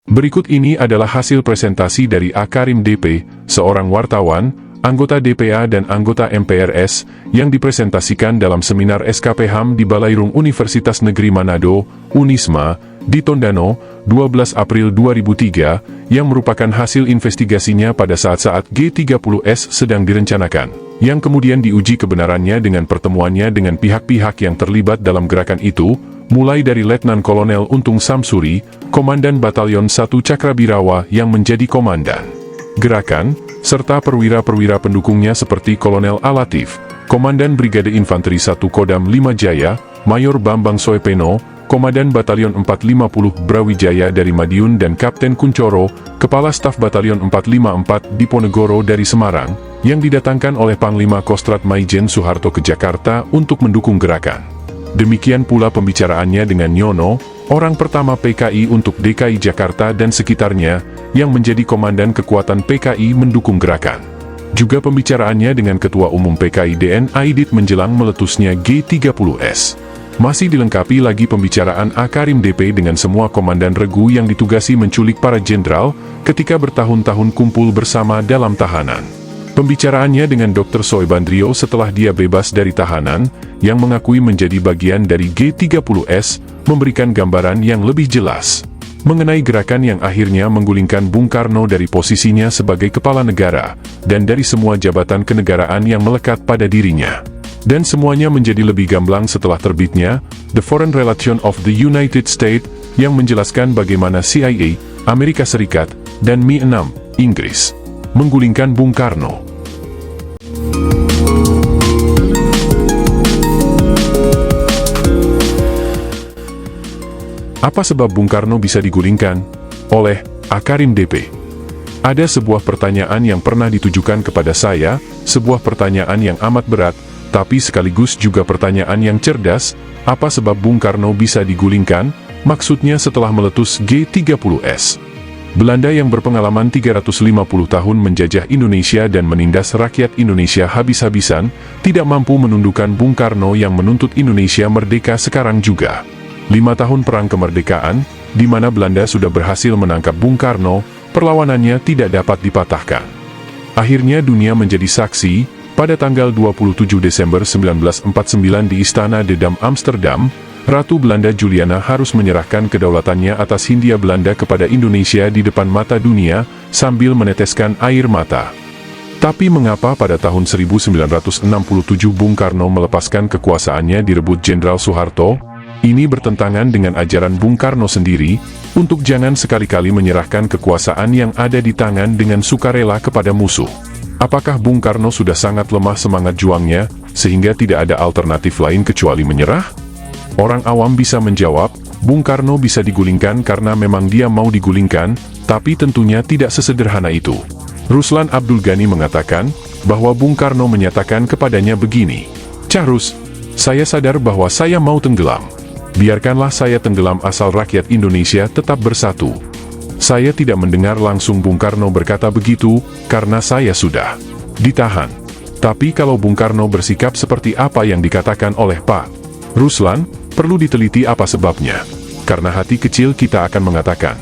Berikut ini adalah hasil presentasi dari Akarim DP, seorang wartawan, anggota DPA dan anggota MPRS, yang dipresentasikan dalam seminar SKP HAM di Balairung Universitas Negeri Manado, Unisma, di Tondano, 12 April 2003, yang merupakan hasil investigasinya pada saat-saat G30S sedang direncanakan, yang kemudian diuji kebenarannya dengan pertemuannya dengan pihak-pihak yang terlibat dalam gerakan itu, mulai dari Letnan Kolonel Untung Samsuri, Komandan Batalion 1 Cakrabirawa yang menjadi komandan gerakan, serta perwira-perwira pendukungnya seperti Kolonel Alatif, Komandan Brigade Infanteri 1 Kodam 5 Jaya, Mayor Bambang Soepeno, Komandan Batalion 450 Brawijaya dari Madiun dan Kapten Kuncoro, Kepala Staf Batalion 454 Diponegoro dari Semarang, yang didatangkan oleh Panglima Kostrat Maijen Soeharto ke Jakarta untuk mendukung gerakan. Demikian pula pembicaraannya dengan Nyono, orang pertama PKI untuk DKI Jakarta dan sekitarnya, yang menjadi komandan kekuatan PKI mendukung gerakan. Juga pembicaraannya dengan Ketua Umum PKI DN Aidit menjelang meletusnya G30S. Masih dilengkapi lagi pembicaraan Akarim DP dengan semua komandan regu yang ditugasi menculik para jenderal ketika bertahun-tahun kumpul bersama dalam tahanan. Pembicaraannya dengan Dr. Soebandrio setelah dia bebas dari tahanan, yang mengakui menjadi bagian dari G30S, memberikan gambaran yang lebih jelas mengenai gerakan yang akhirnya menggulingkan Bung Karno dari posisinya sebagai kepala negara, dan dari semua jabatan kenegaraan yang melekat pada dirinya. Dan semuanya menjadi lebih gamblang setelah terbitnya The Foreign Relation of the United States, yang menjelaskan bagaimana CIA, Amerika Serikat, dan Mi-6, Inggris, menggulingkan Bung Karno. Apa sebab Bung Karno bisa digulingkan? Oleh Akarim DP. Ada sebuah pertanyaan yang pernah ditujukan kepada saya, sebuah pertanyaan yang amat berat, tapi sekaligus juga pertanyaan yang cerdas. Apa sebab Bung Karno bisa digulingkan? Maksudnya setelah meletus G30S. Belanda yang berpengalaman 350 tahun menjajah Indonesia dan menindas rakyat Indonesia habis-habisan, tidak mampu menundukkan Bung Karno yang menuntut Indonesia merdeka sekarang juga. 5 tahun perang kemerdekaan, di mana Belanda sudah berhasil menangkap Bung Karno, perlawanannya tidak dapat dipatahkan. Akhirnya dunia menjadi saksi, pada tanggal 27 Desember 1949 di Istana de Dam Amsterdam, Ratu Belanda Juliana harus menyerahkan kedaulatannya atas Hindia Belanda kepada Indonesia di depan mata dunia, sambil meneteskan air mata. Tapi mengapa pada tahun 1967 Bung Karno melepaskan kekuasaannya direbut Jenderal Soeharto? Ini bertentangan dengan ajaran Bung Karno sendiri, untuk jangan sekali-kali menyerahkan kekuasaan yang ada di tangan dengan sukarela kepada musuh. Apakah Bung Karno sudah sangat lemah semangat juangnya, sehingga tidak ada alternatif lain kecuali menyerah? Orang awam bisa menjawab, Bung Karno bisa digulingkan karena memang dia mau digulingkan, tapi tentunya tidak sesederhana itu. Ruslan Abdul Ghani mengatakan, bahwa Bung Karno menyatakan kepadanya begini, "Charus, saya sadar bahwa saya mau tenggelam. Biarkanlah saya tenggelam asal rakyat Indonesia tetap bersatu." Saya tidak mendengar langsung Bung Karno berkata begitu, karena saya sudah ditahan. Tapi kalau Bung Karno bersikap seperti apa yang dikatakan oleh Pak Ruslan, perlu diteliti apa sebabnya. Karena hati kecil kita akan mengatakan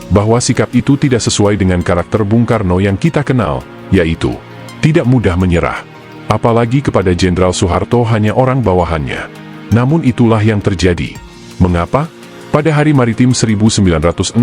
bahwa sikap itu tidak sesuai dengan karakter Bung Karno yang kita kenal, yaitu tidak mudah menyerah. Apalagi kepada Jenderal Soeharto hanya orang bawahannya. Namun itulah yang terjadi. Mengapa? Pada Hari Maritim 1967,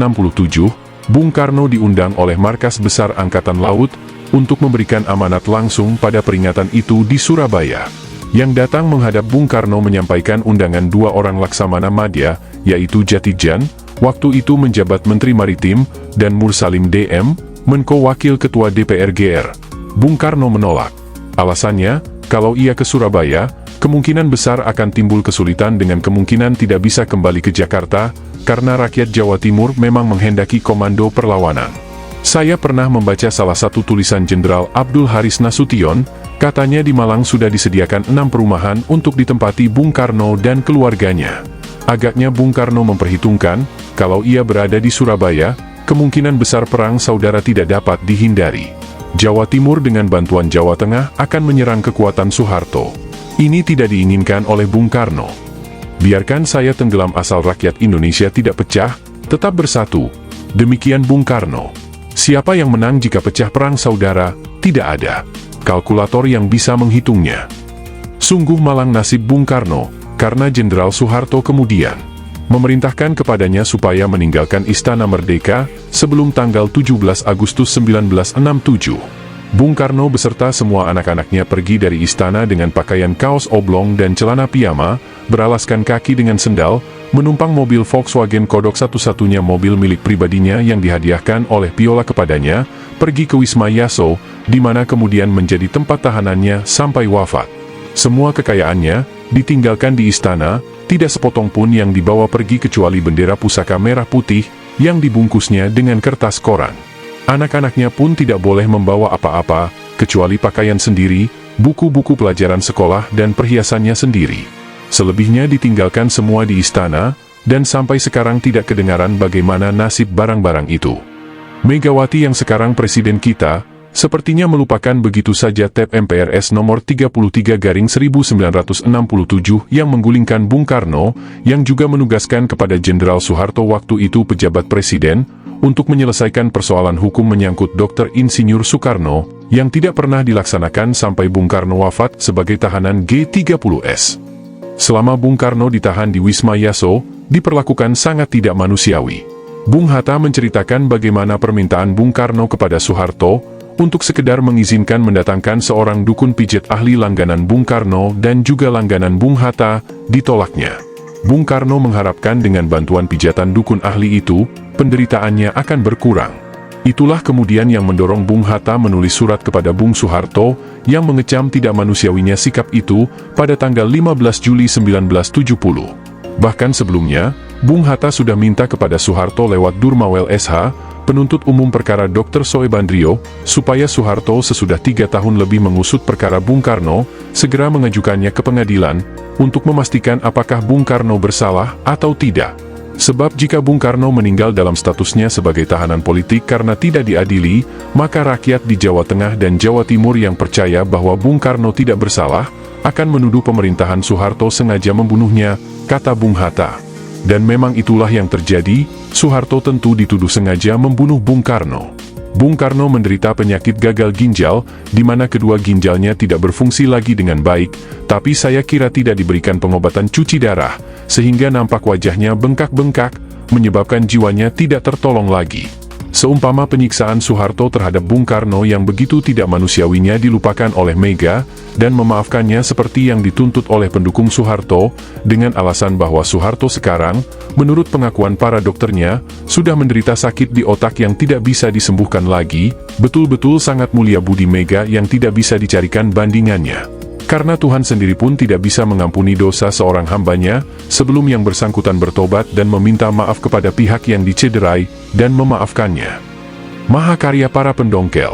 Bung Karno diundang oleh Markas Besar Angkatan Laut untuk memberikan amanat langsung pada peringatan itu di Surabaya. Yang datang menghadap Bung Karno menyampaikan undangan 2 orang Laksamana Madya, yaitu Jatijan, waktu itu menjabat Menteri Maritim, dan Mursalim DM, Menko Wakil Ketua DPR GR. Bung Karno menolak. Alasannya, kalau ia ke Surabaya, kemungkinan besar akan timbul kesulitan dengan kemungkinan tidak bisa kembali ke Jakarta, karena rakyat Jawa Timur memang menghendaki komando perlawanan. Saya pernah membaca salah satu tulisan Jenderal Abdul Haris Nasution, katanya di Malang sudah disediakan 6 perumahan untuk ditempati Bung Karno dan keluarganya. Agaknya Bung Karno memperhitungkan, kalau ia berada di Surabaya, kemungkinan besar perang saudara tidak dapat dihindari. Jawa Timur dengan bantuan Jawa Tengah akan menyerang kekuatan Soeharto. Ini tidak diinginkan oleh Bung Karno. Biarkan saya tenggelam asal rakyat Indonesia tidak pecah, tetap bersatu. Demikian Bung Karno. Siapa yang menang jika pecah perang saudara? Tidak ada kalkulator yang bisa menghitungnya. Sungguh malang nasib Bung Karno, karena Jenderal Soeharto kemudian memerintahkan kepadanya supaya meninggalkan Istana Merdeka sebelum tanggal 17 Agustus 1967. Bung Karno beserta semua anak-anaknya pergi dari istana dengan pakaian kaos oblong dan celana piyama, beralaskan kaki dengan sendal, menumpang mobil Volkswagen Kodok, satu-satunya mobil milik pribadinya yang dihadiahkan oleh Piola kepadanya, pergi ke Wisma Yaso, di mana kemudian menjadi tempat tahanannya sampai wafat. Semua kekayaannya ditinggalkan di istana, tidak sepotong pun yang dibawa pergi kecuali bendera pusaka merah putih yang dibungkusnya dengan kertas koran. Anak-anaknya pun tidak boleh membawa apa-apa, kecuali pakaian sendiri, buku-buku pelajaran sekolah dan perhiasannya sendiri. Selebihnya ditinggalkan semua di istana, dan sampai sekarang tidak kedengaran bagaimana nasib barang-barang itu. Megawati yang sekarang presiden kita, sepertinya melupakan begitu saja TEP MPRS nomor 33/1967 yang menggulingkan Bung Karno, yang juga menugaskan kepada Jenderal Soeharto waktu itu pejabat presiden, untuk menyelesaikan persoalan hukum menyangkut Dr. Insinyur Soekarno, yang tidak pernah dilaksanakan sampai Bung Karno wafat sebagai tahanan G30S. Selama Bung Karno ditahan di Wisma Yaso, diperlakukan sangat tidak manusiawi. Bung Hatta menceritakan bagaimana permintaan Bung Karno kepada Soeharto, untuk sekedar mengizinkan mendatangkan seorang dukun pijat ahli langganan Bung Karno dan juga langganan Bung Hatta, ditolaknya. Bung Karno mengharapkan dengan bantuan pijatan dukun ahli itu, penderitaannya akan berkurang. Itulah kemudian yang mendorong Bung Hatta menulis surat kepada Bung Soeharto, yang mengecam tidak manusiawinya sikap itu, pada tanggal 15 Juli 1970. Bahkan sebelumnya, Bung Hatta sudah minta kepada Soeharto lewat Durmawel SH, penuntut umum perkara Dr. Soebandrio, supaya Soeharto sesudah 3 tahun lebih mengusut perkara Bung Karno, segera mengajukannya ke pengadilan, untuk memastikan apakah Bung Karno bersalah atau tidak. Sebab jika Bung Karno meninggal dalam statusnya sebagai tahanan politik karena tidak diadili, maka rakyat di Jawa Tengah dan Jawa Timur yang percaya bahwa Bung Karno tidak bersalah, akan menuduh pemerintahan Soeharto sengaja membunuhnya, kata Bung Hatta. Dan memang itulah yang terjadi, Soeharto tentu dituduh sengaja membunuh Bung Karno. Bung Karno menderita penyakit gagal ginjal, di mana kedua ginjalnya tidak berfungsi lagi dengan baik, tapi saya kira tidak diberikan pengobatan cuci darah, sehingga nampak wajahnya bengkak-bengkak, menyebabkan jiwanya tidak tertolong lagi. Seumpama penyiksaan Soeharto terhadap Bung Karno yang begitu tidak manusiawinya dilupakan oleh Mega, dan memaafkannya seperti yang dituntut oleh pendukung Soeharto, dengan alasan bahwa Soeharto sekarang, menurut pengakuan para dokternya, sudah menderita sakit di otak yang tidak bisa disembuhkan lagi, betul-betul sangat mulia budi Mega yang tidak bisa dicarikan bandingannya. Karena Tuhan sendiri pun tidak bisa mengampuni dosa seorang hambanya, sebelum yang bersangkutan bertobat dan meminta maaf kepada pihak yang dicederai, dan memaafkannya. Mahakarya para pendongkel.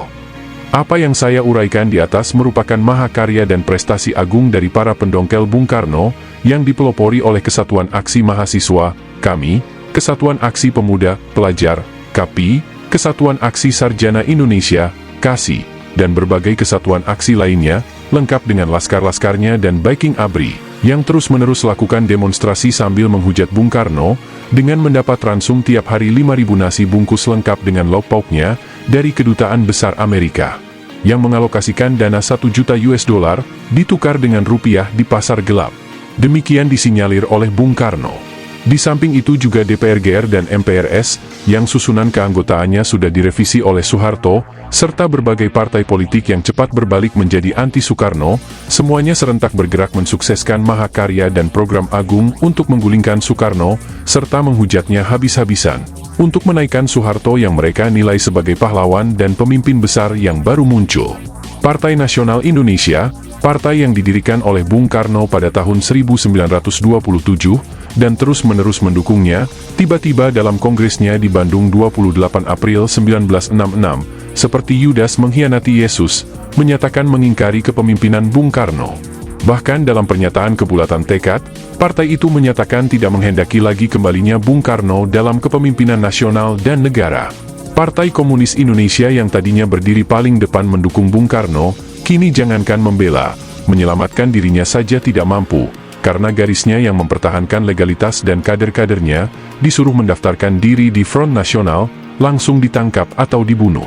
Apa yang saya uraikan di atas merupakan mahakarya dan prestasi agung dari para pendongkel Bung Karno, yang dipelopori oleh Kesatuan Aksi Mahasiswa, KAMI, Kesatuan Aksi Pemuda, Pelajar, KAPI, Kesatuan Aksi Sarjana Indonesia, KASI, dan berbagai kesatuan aksi lainnya, lengkap dengan laskar-laskarnya dan Baiking ABRI, yang terus-menerus lakukan demonstrasi sambil menghujat Bung Karno, dengan mendapat ransum tiap hari 5.000 nasi bungkus lengkap dengan lauk pauknya, dari Kedutaan Besar Amerika, yang mengalokasikan dana 1 juta US dollar, ditukar dengan rupiah di pasar gelap. Demikian disinyalir oleh Bung Karno. Di samping itu juga DPR GR dan MPRS, yang susunan keanggotaannya sudah direvisi oleh Soeharto, serta berbagai partai politik yang cepat berbalik menjadi anti-Soekarno, semuanya serentak bergerak mensukseskan mahakarya dan program agung untuk menggulingkan Soekarno, serta menghujatnya habis-habisan, untuk menaikkan Soeharto yang mereka nilai sebagai pahlawan dan pemimpin besar yang baru muncul. Partai Nasional Indonesia, partai yang didirikan oleh Bung Karno pada tahun 1927, dan terus-menerus mendukungnya, tiba-tiba dalam kongresnya di Bandung 28 April 1966, seperti Yudas mengkhianati Yesus, menyatakan mengingkari kepemimpinan Bung Karno. Bahkan dalam pernyataan kebulatan tekad, partai itu menyatakan tidak menghendaki lagi kembalinya Bung Karno dalam kepemimpinan nasional dan negara. Partai Komunis Indonesia yang tadinya berdiri paling depan mendukung Bung Karno, kini jangankan membela, menyelamatkan dirinya saja tidak mampu, karena garisnya yang mempertahankan legalitas dan kader-kadernya disuruh mendaftarkan diri di Front Nasional, langsung ditangkap atau dibunuh.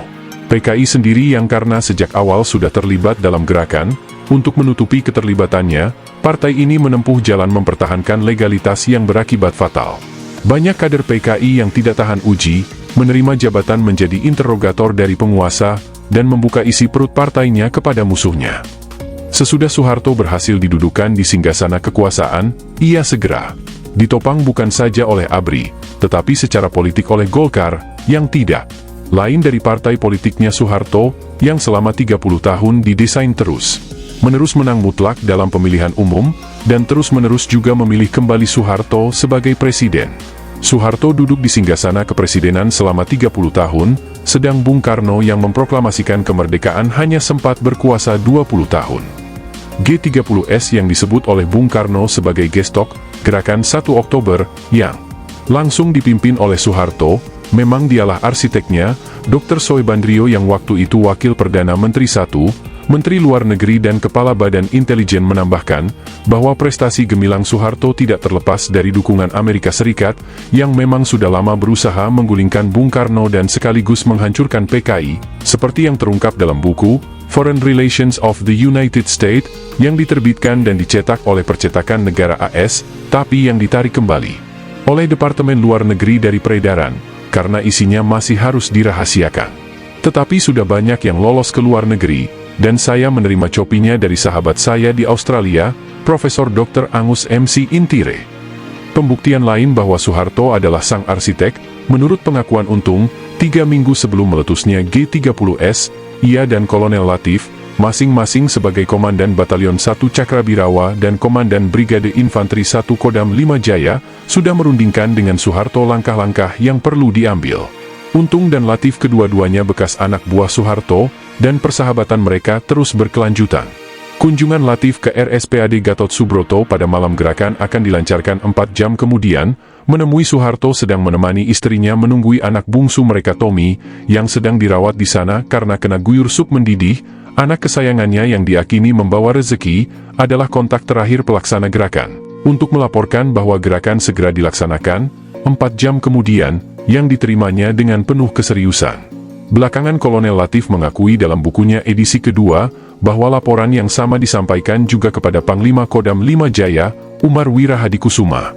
PKI sendiri yang karena sejak awal sudah terlibat dalam gerakan, untuk menutupi keterlibatannya, partai ini menempuh jalan mempertahankan legalitas yang berakibat fatal. Banyak kader PKI yang tidak tahan uji, menerima jabatan menjadi interrogator dari penguasa, dan membuka isi perut partainya kepada musuhnya. Sesudah Soeharto berhasil didudukan di singgasana kekuasaan, ia segera ditopang bukan saja oleh ABRI, tetapi secara politik oleh Golkar, yang tidak lain dari partai politiknya Soeharto, yang selama 30 tahun didesain terus-menerus menang mutlak dalam pemilihan umum, dan terus-menerus juga memilih kembali Soeharto sebagai presiden. Soeharto duduk di singgasana kepresidenan selama 30 tahun, sedang Bung Karno yang memproklamasikan kemerdekaan hanya sempat berkuasa 20 tahun. G30S yang disebut oleh Bung Karno sebagai Gestok, Gerakan 1 Oktober, yang langsung dipimpin oleh Soeharto, memang dialah arsiteknya. Dr. Soebandrio yang waktu itu Wakil Perdana Menteri I, Menteri Luar Negeri dan Kepala Badan Intelijen menambahkan, bahwa prestasi gemilang Soeharto tidak terlepas dari dukungan Amerika Serikat, yang memang sudah lama berusaha menggulingkan Bung Karno dan sekaligus menghancurkan PKI, seperti yang terungkap dalam buku Foreign Relations of the United States, yang diterbitkan dan dicetak oleh percetakan negara AS, tapi yang ditarik kembali oleh Departemen Luar Negeri dari peredaran, karena isinya masih harus dirahasiakan. Tetapi sudah banyak yang lolos ke luar negeri, dan saya menerima copinya dari sahabat saya di Australia, Profesor Dr. Angus MC Intire. Pembuktian lain bahwa Soeharto adalah sang arsitek, menurut pengakuan Untung, 3 minggu sebelum meletusnya G30S, ia dan Kolonel Latif, masing-masing sebagai Komandan Batalion 1 Cakrabirawa dan Komandan Brigade Infanteri 1 Kodam 5 Jaya, sudah merundingkan dengan Soeharto langkah-langkah yang perlu diambil. Untung dan Latif kedua-duanya bekas anak buah Soeharto, dan persahabatan mereka terus berkelanjutan. Kunjungan Latif ke RSPAD Gatot Subroto pada malam gerakan akan dilancarkan 4 jam kemudian, menemui Soeharto sedang menemani istrinya menunggui anak bungsu mereka Tommy, yang sedang dirawat di sana karena kena guyur sup mendidih. Anak kesayangannya yang diakini membawa rezeki, adalah kontak terakhir pelaksana gerakan, untuk melaporkan bahwa gerakan segera dilaksanakan. 4 jam kemudian, yang diterimanya dengan penuh keseriusan. Belakangan Kolonel Latif mengakui dalam bukunya edisi kedua, bahwa laporan yang sama disampaikan juga kepada Panglima Kodam 5 Jaya, Umar Wirahadikusuma.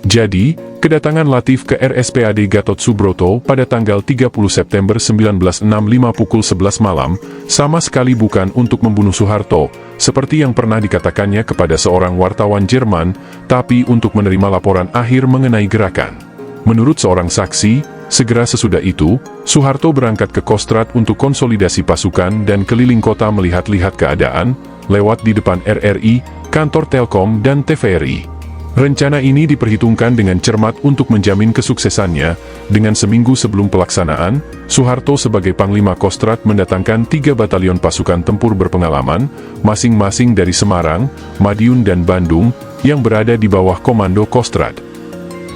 Jadi, kedatangan Latif ke RSPAD Gatot Subroto pada tanggal 30 September 1965 pukul 11 malam, sama sekali bukan untuk membunuh Soeharto, seperti yang pernah dikatakannya kepada seorang wartawan Jerman, tapi untuk menerima laporan akhir mengenai gerakan. Menurut seorang saksi, segera sesudah itu, Soeharto berangkat ke Kostrad untuk konsolidasi pasukan dan keliling kota melihat-lihat keadaan, lewat di depan RRI, kantor Telkom dan TVRI. Rencana ini diperhitungkan dengan cermat untuk menjamin kesuksesannya. Dengan seminggu sebelum pelaksanaan, Soeharto sebagai Panglima Kostrad mendatangkan 3 batalion pasukan tempur berpengalaman, masing-masing dari Semarang, Madiun dan Bandung, yang berada di bawah komando Kostrad.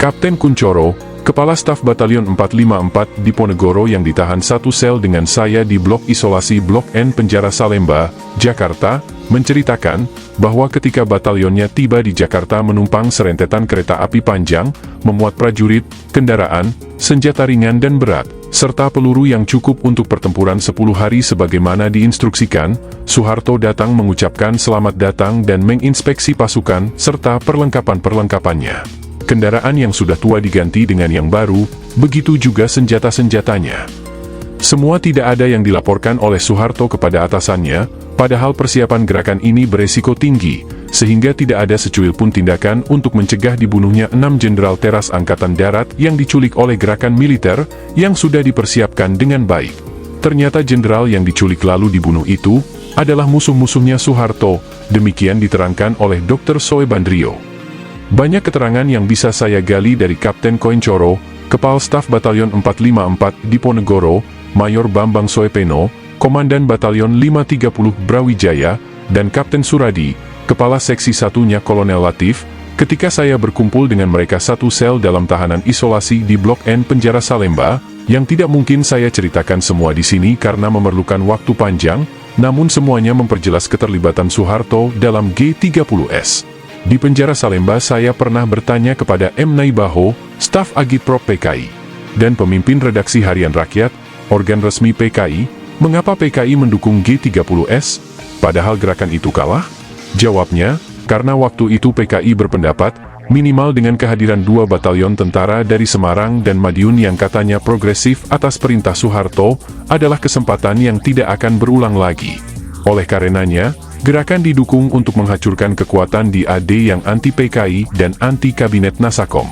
Kapten Kuncoro, Kepala Staf Batalion 454 Diponegoro yang ditahan satu sel dengan saya di Blok Isolasi Blok N Penjara Salemba, Jakarta, menceritakan bahwa ketika batalionnya tiba di Jakarta menumpang serentetan kereta api panjang, memuat prajurit, kendaraan, senjata ringan dan berat, serta peluru yang cukup untuk pertempuran 10 hari sebagaimana diinstruksikan, Soeharto datang mengucapkan selamat datang dan menginspeksi pasukan serta perlengkapan-perlengkapannya. Kendaraan yang sudah tua diganti dengan yang baru, begitu juga senjata-senjatanya. Semua tidak ada yang dilaporkan oleh Soeharto kepada atasannya, padahal persiapan gerakan ini beresiko tinggi, sehingga tidak ada secuil pun tindakan untuk mencegah dibunuhnya 6 jenderal teras Angkatan Darat yang diculik oleh gerakan militer, yang sudah dipersiapkan dengan baik. Ternyata jenderal yang diculik lalu dibunuh itu, adalah musuh-musuhnya Soeharto, demikian diterangkan oleh Dr. Soebandrio. Banyak keterangan yang bisa saya gali dari Kapten Koencoro, Kepala Staf Batalion 454 Diponegoro, Mayor Bambang Soepeno, Komandan Batalion 530 Brawijaya, dan Kapten Suradi, Kepala Seksi Satunya Kolonel Latif, ketika saya berkumpul dengan mereka satu sel dalam tahanan isolasi di Blok N Penjara Salemba, yang tidak mungkin saya ceritakan semua di sini karena memerlukan waktu panjang, namun semuanya memperjelas keterlibatan Soeharto dalam G30S. Di penjara Salemba saya pernah bertanya kepada M. Naibaho, staf Agitprop PKI, dan pemimpin redaksi Harian Rakyat, organ resmi PKI, mengapa PKI mendukung G30S, padahal gerakan itu kalah? Jawabnya, karena waktu itu PKI berpendapat, minimal dengan kehadiran 2 batalion tentara dari Semarang dan Madiun yang katanya progresif atas perintah Soeharto, adalah kesempatan yang tidak akan berulang lagi. Oleh karenanya, gerakan didukung untuk menghancurkan kekuatan di AD yang anti-PKI dan anti-kabinet Nasakom.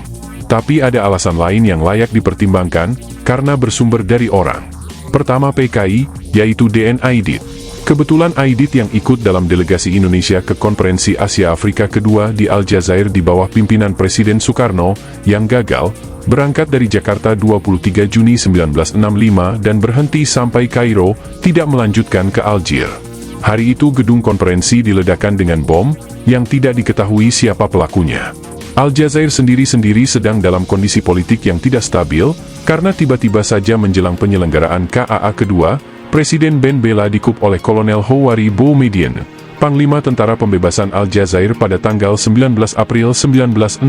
Tapi ada alasan lain yang layak dipertimbangkan, karena bersumber dari orang. Pertama PKI, yaitu DN Aidit. Kebetulan Aidit yang ikut dalam delegasi Indonesia ke Konferensi Asia Afrika kedua di Aljazair di bawah pimpinan Presiden Soekarno, yang gagal, berangkat dari Jakarta 23 Juni 1965 dan berhenti sampai Kairo, tidak melanjutkan ke Algier. Hari itu gedung konferensi diledakkan dengan bom, yang tidak diketahui siapa pelakunya. Aljazair sendiri-sendiri sedang dalam kondisi politik yang tidak stabil, karena tiba-tiba saja menjelang penyelenggaraan KAA kedua, Presiden Ben Bella dikup oleh Kolonel Houari Boumediene, Panglima Tentara Pembebasan Aljazair pada tanggal 19 April 1965.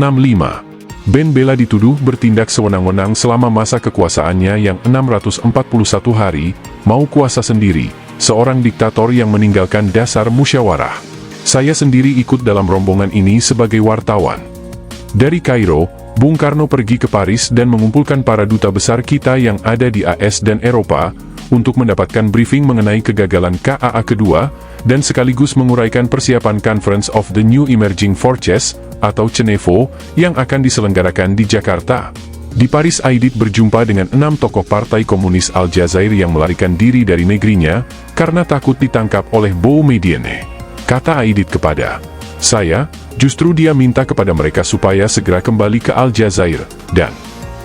Ben Bella dituduh bertindak sewenang-wenang selama masa kekuasaannya yang 641 hari, mau kuasa sendiri, seorang diktator yang meninggalkan dasar musyawarah. Saya sendiri ikut dalam rombongan ini sebagai wartawan. Dari Kairo, Bung Karno pergi ke Paris dan mengumpulkan para duta besar kita yang ada di AS dan Eropa, untuk mendapatkan briefing mengenai kegagalan KAA kedua, dan sekaligus menguraikan persiapan Conference of the New Emerging Forces, atau CENEFO, yang akan diselenggarakan di Jakarta. Di Paris Aidit berjumpa dengan 6 tokoh partai komunis Aljazair yang melarikan diri dari negerinya, karena takut ditangkap oleh Boumediene. Kata Aidit kepada saya, justru dia minta kepada mereka supaya segera kembali ke Aljazair, dan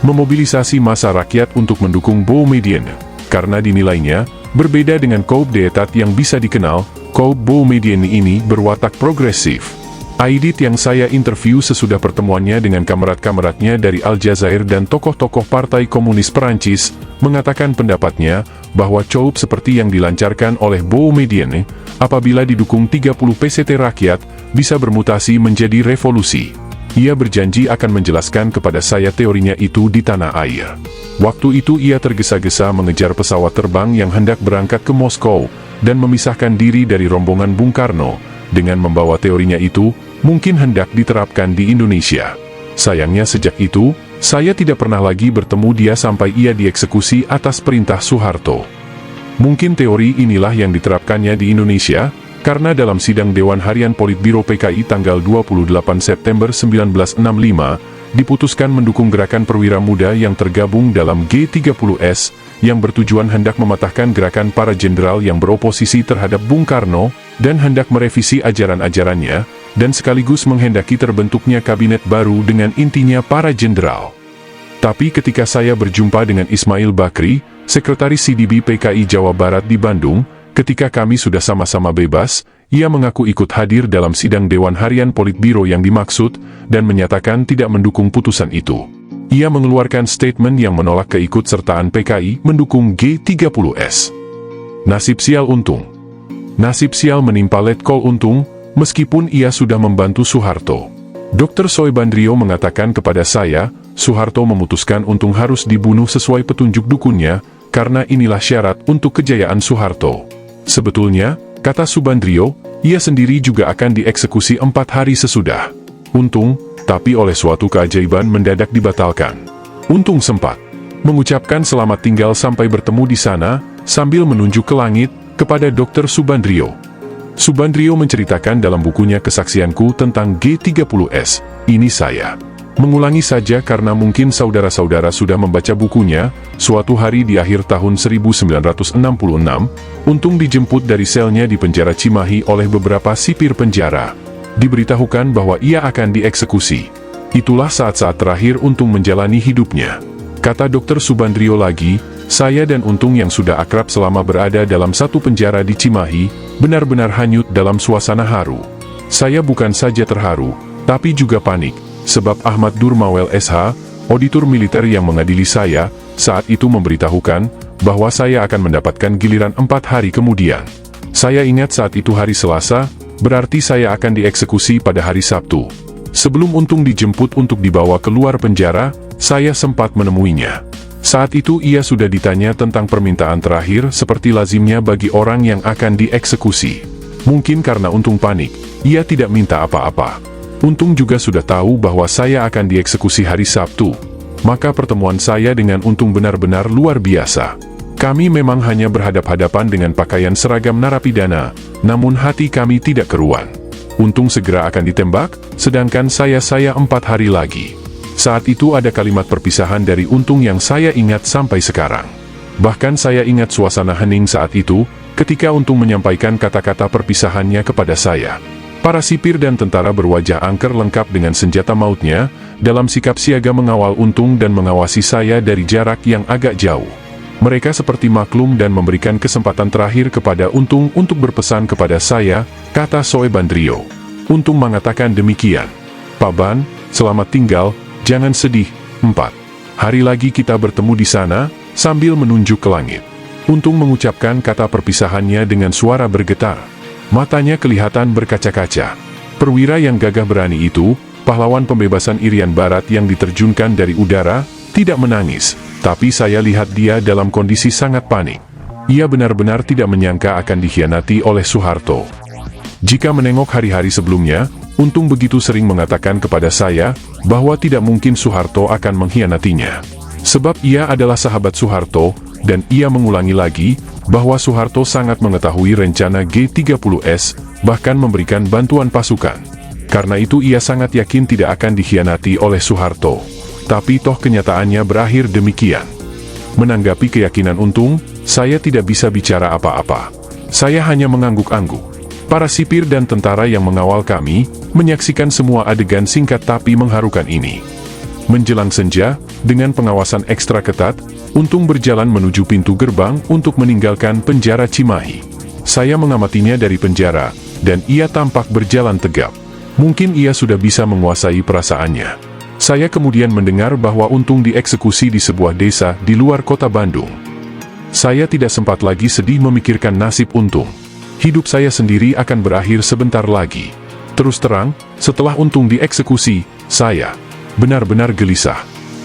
memobilisasi massa rakyat untuk mendukung Boumediene. Karena dinilainya, berbeda dengan Coupe d'Etat yang bisa dikenal, Coupe Boumediene ini berwatak progresif. Aidit yang saya interview sesudah pertemuannya dengan kamerat-kameratnya dari Aljazair dan tokoh-tokoh Partai Komunis Perancis, mengatakan pendapatnya, bahwa Coupe seperti yang dilancarkan oleh Boumediene, apabila didukung 30 PCT rakyat, bisa bermutasi menjadi revolusi. Ia berjanji akan menjelaskan kepada saya teorinya itu di tanah air. Waktu itu ia tergesa-gesa mengejar pesawat terbang yang hendak berangkat ke Moskow, dan memisahkan diri dari rombongan Bung Karno, dengan membawa teorinya itu, mungkin hendak diterapkan di Indonesia. Sayangnya sejak itu, saya tidak pernah lagi bertemu dia sampai ia dieksekusi atas perintah Soeharto. Mungkin teori inilah yang diterapkannya di Indonesia, karena dalam sidang Dewan Harian Politbiro PKI tanggal 28 September 1965, diputuskan mendukung gerakan perwira muda yang tergabung dalam G30S, yang bertujuan hendak mematahkan gerakan para jenderal yang beroposisi terhadap Bung Karno, dan hendak merevisi ajaran-ajarannya, dan sekaligus menghendaki terbentuknya kabinet baru dengan intinya para jenderal. Tapi ketika saya berjumpa dengan Ismail Bakri, Sekretaris CDB PKI Jawa Barat di Bandung, ketika kami sudah sama-sama bebas, ia mengaku ikut hadir dalam sidang Dewan Harian Politbiro yang dimaksud, dan menyatakan tidak mendukung putusan itu. Ia mengeluarkan statement yang menolak keikutsertaan PKI mendukung G30S. Nasib sial Untung. Nasib sial menimpa Letkol Untung, meskipun ia sudah membantu Soeharto. Dr. Soebandrio mengatakan kepada saya, Soeharto memutuskan Untung harus dibunuh sesuai petunjuk dukunnya, karena inilah syarat untuk kejayaan Soeharto. Sebetulnya, kata Subandrio, ia sendiri juga akan dieksekusi 4 hari sesudah Untung, tapi oleh suatu keajaiban mendadak dibatalkan. Untung sempat mengucapkan selamat tinggal sampai bertemu di sana, sambil menunjuk ke langit, kepada Dr. Subandrio. Subandrio menceritakan dalam bukunya Kesaksianku tentang G30S, ini saya mengulangi saja karena mungkin saudara-saudara sudah membaca bukunya. Suatu hari di akhir tahun 1966, Untung dijemput dari selnya di penjara Cimahi oleh beberapa sipir penjara. Diberitahukan bahwa ia akan dieksekusi. Itulah saat-saat terakhir Untung menjalani hidupnya. Kata Dr. Subandrio lagi, saya dan Untung yang sudah akrab selama berada dalam satu penjara di Cimahi, benar-benar hanyut dalam suasana haru. Saya bukan saja terharu, tapi juga panik. Sebab Ahmad Durmawel SH, auditor militer yang mengadili saya, saat itu memberitahukan, bahwa saya akan mendapatkan giliran 4 hari kemudian. Saya ingat saat itu hari Selasa, berarti saya akan dieksekusi pada hari Sabtu. Sebelum Untung dijemput untuk dibawa keluar penjara, saya sempat menemuinya. Saat itu ia sudah ditanya tentang permintaan terakhir seperti lazimnya bagi orang yang akan dieksekusi. Mungkin karena Untung panik, ia tidak minta apa-apa. Untung juga sudah tahu bahwa saya akan dieksekusi hari Sabtu. Maka pertemuan saya dengan Untung benar-benar luar biasa. Kami memang hanya berhadap-hadapan dengan pakaian seragam narapidana, namun hati kami tidak keruan. Untung segera akan ditembak, sedangkan saya 4 hari lagi. Saat itu ada kalimat perpisahan dari Untung yang saya ingat sampai sekarang. Bahkan saya ingat suasana hening saat itu, ketika Untung menyampaikan kata-kata perpisahannya kepada saya. Para sipir dan tentara berwajah angker lengkap dengan senjata mautnya, dalam sikap siaga mengawal Untung dan mengawasi saya dari jarak yang agak jauh. Mereka seperti maklum dan memberikan kesempatan terakhir kepada Untung untuk berpesan kepada saya, kata Soebandrio. Untung mengatakan demikian. Pak Ban, selamat tinggal, jangan sedih. 4 hari lagi kita bertemu di sana, sambil menunjuk ke langit. Untung mengucapkan kata perpisahannya dengan suara bergetar. Matanya kelihatan berkaca-kaca. Perwira yang gagah berani itu, pahlawan pembebasan Irian Barat yang diterjunkan dari udara, tidak menangis. Tapi saya lihat dia dalam kondisi sangat panik. Ia benar-benar tidak menyangka akan dikhianati oleh Soeharto. Jika menengok hari-hari sebelumnya, Untung begitu sering mengatakan kepada saya, bahwa tidak mungkin Soeharto akan mengkhianatinya. Sebab ia adalah sahabat Soeharto, dan ia mengulangi lagi, bahwa Soeharto sangat mengetahui rencana G30S, bahkan memberikan bantuan pasukan. Karena itu ia sangat yakin tidak akan dikhianati oleh Soeharto. Tapi toh kenyataannya berakhir demikian. Menanggapi keyakinan Untung, saya tidak bisa bicara apa-apa. Saya hanya mengangguk-angguk. Para sipir dan tentara yang mengawal kami, menyaksikan semua adegan singkat tapi mengharukan ini. Menjelang senja, dengan pengawasan ekstra ketat, Untung berjalan menuju pintu gerbang untuk meninggalkan penjara Cimahi. Saya mengamatinya dari penjara, dan ia tampak berjalan tegap. Mungkin ia sudah bisa menguasai perasaannya. Saya kemudian mendengar bahwa Untung dieksekusi di sebuah desa di luar kota Bandung. Saya tidak sempat lagi sedih memikirkan nasib Untung. Hidup saya sendiri akan berakhir sebentar lagi. Terus terang, setelah Untung dieksekusi, saya benar-benar gelisah.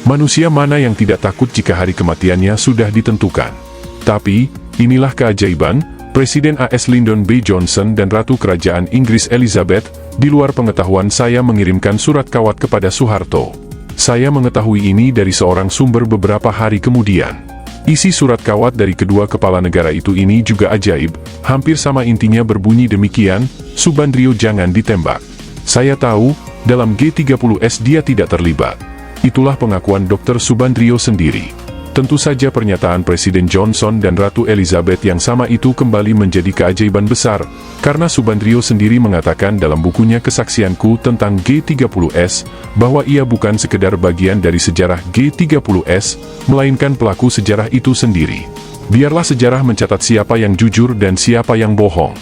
Manusia mana yang tidak takut jika hari kematiannya sudah ditentukan? Tapi, inilah keajaiban, Presiden AS Lyndon B. Johnson dan Ratu Kerajaan Inggris Elizabeth, di luar pengetahuan saya mengirimkan surat kawat kepada Soeharto. Saya mengetahui ini dari seorang sumber beberapa hari kemudian. Isi surat kawat dari kedua kepala negara itu ini juga ajaib, hampir sama intinya berbunyi demikian, Subandrio jangan ditembak. Saya tahu, dalam G30S dia tidak terlibat. Itulah pengakuan Dr. Subandrio sendiri. Tentu saja pernyataan Presiden Johnson dan Ratu Elizabeth yang sama itu kembali menjadi keajaiban besar, karena Subandrio sendiri mengatakan dalam bukunya Kesaksianku tentang G30S, bahwa ia bukan sekedar bagian dari sejarah G30S, melainkan pelaku sejarah itu sendiri. Biarlah sejarah mencatat siapa yang jujur dan siapa yang bohong.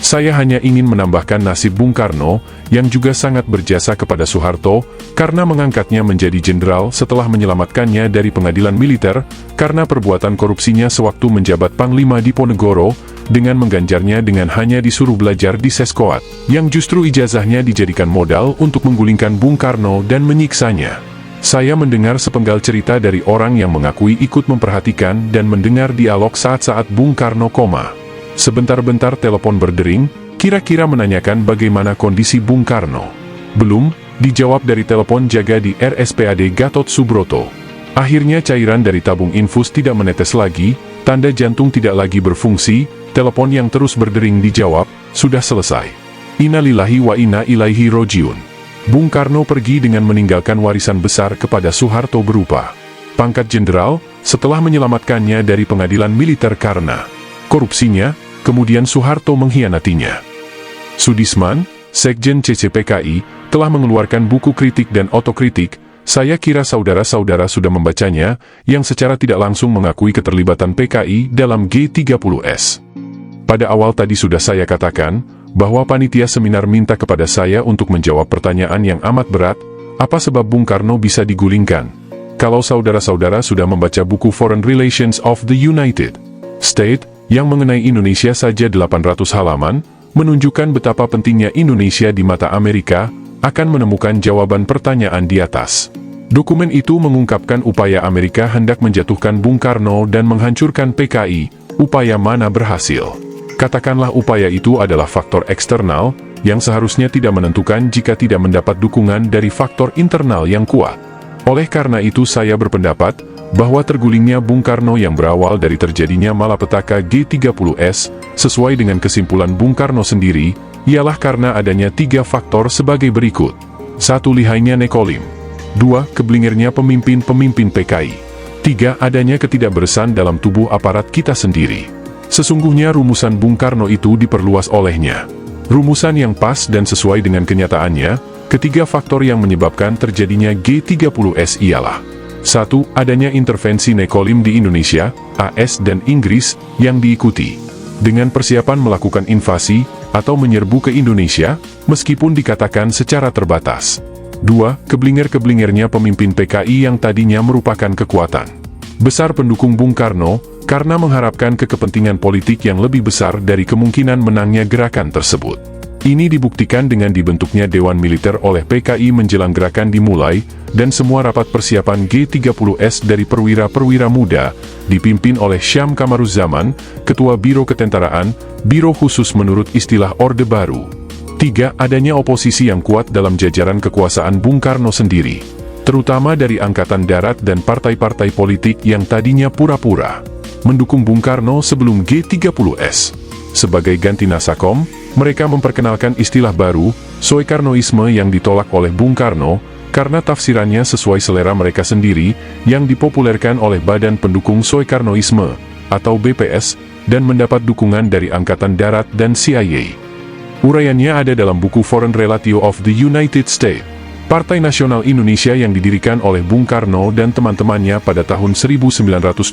Saya hanya ingin menambahkan nasib Bung Karno, yang juga sangat berjasa kepada Soeharto, karena mengangkatnya menjadi jenderal setelah menyelamatkannya dari pengadilan militer, karena perbuatan korupsinya sewaktu menjabat Panglima Diponegoro, dengan mengganjarnya dengan hanya disuruh belajar di Seskoat, yang justru ijazahnya dijadikan modal untuk menggulingkan Bung Karno dan menyiksanya. Saya mendengar sepenggal cerita dari orang yang mengakui ikut memperhatikan dan mendengar dialog saat-saat Bung Karno koma. Sebentar-bentar telepon berdering, kira-kira menanyakan bagaimana kondisi Bung Karno. Belum, dijawab dari telepon jaga di RSPAD Gatot Subroto. Akhirnya cairan dari tabung infus tidak menetes lagi, tanda jantung tidak lagi berfungsi, telepon yang terus berdering dijawab, sudah selesai. Innalillahi wa inna ilaihi rojiun. Bung Karno pergi dengan meninggalkan warisan besar kepada Soeharto berupa pangkat jenderal, setelah menyelamatkannya dari pengadilan militer karena korupsinya, kemudian Soeharto mengkhianatinya. Sudisman, Sekjen CCPKI, telah mengeluarkan buku kritik dan otokritik. Saya kira saudara-saudara sudah membacanya, yang secara tidak langsung mengakui keterlibatan PKI dalam G30S. Pada awal tadi sudah saya katakan, bahwa panitia seminar minta kepada saya untuk menjawab pertanyaan yang amat berat, apa sebab Bung Karno bisa digulingkan? Kalau saudara-saudara sudah membaca buku Foreign Relations of the United States, yang mengenai Indonesia saja 800 halaman, menunjukkan betapa pentingnya Indonesia di mata Amerika, akan menemukan jawaban pertanyaan di atas. Dokumen itu mengungkapkan upaya Amerika hendak menjatuhkan Bung Karno dan menghancurkan PKI, upaya mana berhasil. Katakanlah upaya itu adalah faktor eksternal, yang seharusnya tidak menentukan jika tidak mendapat dukungan dari faktor internal yang kuat. Oleh karena itu saya berpendapat, bahwa tergulingnya Bung Karno yang berawal dari terjadinya malapetaka G30S, sesuai dengan kesimpulan Bung Karno sendiri, ialah karena adanya 3 faktor sebagai berikut. 1. Lihainya Nekolim. 2. Keblingirnya pemimpin-pemimpin PKI. 3. Adanya ketidakberesan dalam tubuh aparat kita sendiri. Sesungguhnya rumusan Bung Karno itu diperluas olehnya. Rumusan yang pas dan sesuai dengan kenyataannya, ketiga faktor yang menyebabkan terjadinya G30S ialah 1. Adanya intervensi Nekolim di Indonesia, AS dan Inggris, yang diikuti dengan persiapan melakukan invasi atau menyerbu ke Indonesia, meskipun dikatakan secara terbatas. 2. Keblinger-keblingirnya pemimpin PKI yang tadinya merupakan kekuatan besar pendukung Bung Karno, karena mengharapkan kepentingan politik yang lebih besar dari kemungkinan menangnya gerakan tersebut. Ini dibuktikan dengan dibentuknya Dewan Militer oleh PKI menjelang gerakan dimulai, dan semua rapat persiapan G30S dari perwira-perwira muda, dipimpin oleh Syam Kamaruzzaman, Ketua Biro Ketentaraan, Biro Khusus menurut istilah Orde Baru. 3. Adanya oposisi yang kuat dalam jajaran kekuasaan Bung Karno sendiri, terutama dari Angkatan Darat dan partai-partai politik yang tadinya pura-pura mendukung Bung Karno sebelum G30S. Sebagai ganti Nasakom, mereka memperkenalkan istilah baru, Soekarnoisme, yang ditolak oleh Bung Karno, karena tafsirannya sesuai selera mereka sendiri, yang dipopulerkan oleh Badan Pendukung Soekarnoisme, atau BPS, dan mendapat dukungan dari Angkatan Darat dan CIA. Uraiannya ada dalam buku Foreign Relations of the United States. Partai Nasional Indonesia yang didirikan oleh Bung Karno dan teman-temannya pada tahun 1927,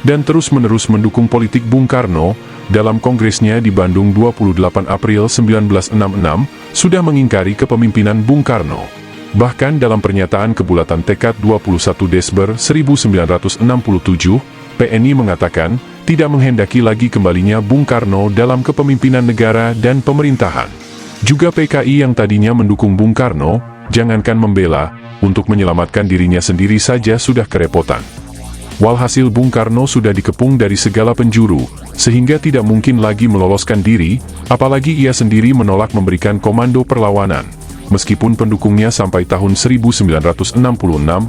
dan terus-menerus mendukung politik Bung Karno, dalam kongresnya di Bandung 28 April 1966, sudah mengingkari kepemimpinan Bung Karno. Bahkan dalam pernyataan kebulatan tekad 21 Desember 1967, PNI mengatakan, tidak menghendaki lagi kembalinya Bung Karno dalam kepemimpinan negara dan pemerintahan. Juga PKI yang tadinya mendukung Bung Karno, jangankan membela, untuk menyelamatkan dirinya sendiri saja sudah kerepotan. Walhasil Bung Karno sudah dikepung dari segala penjuru, sehingga tidak mungkin lagi meloloskan diri, apalagi ia sendiri menolak memberikan komando perlawanan. Meskipun pendukungnya sampai tahun 1966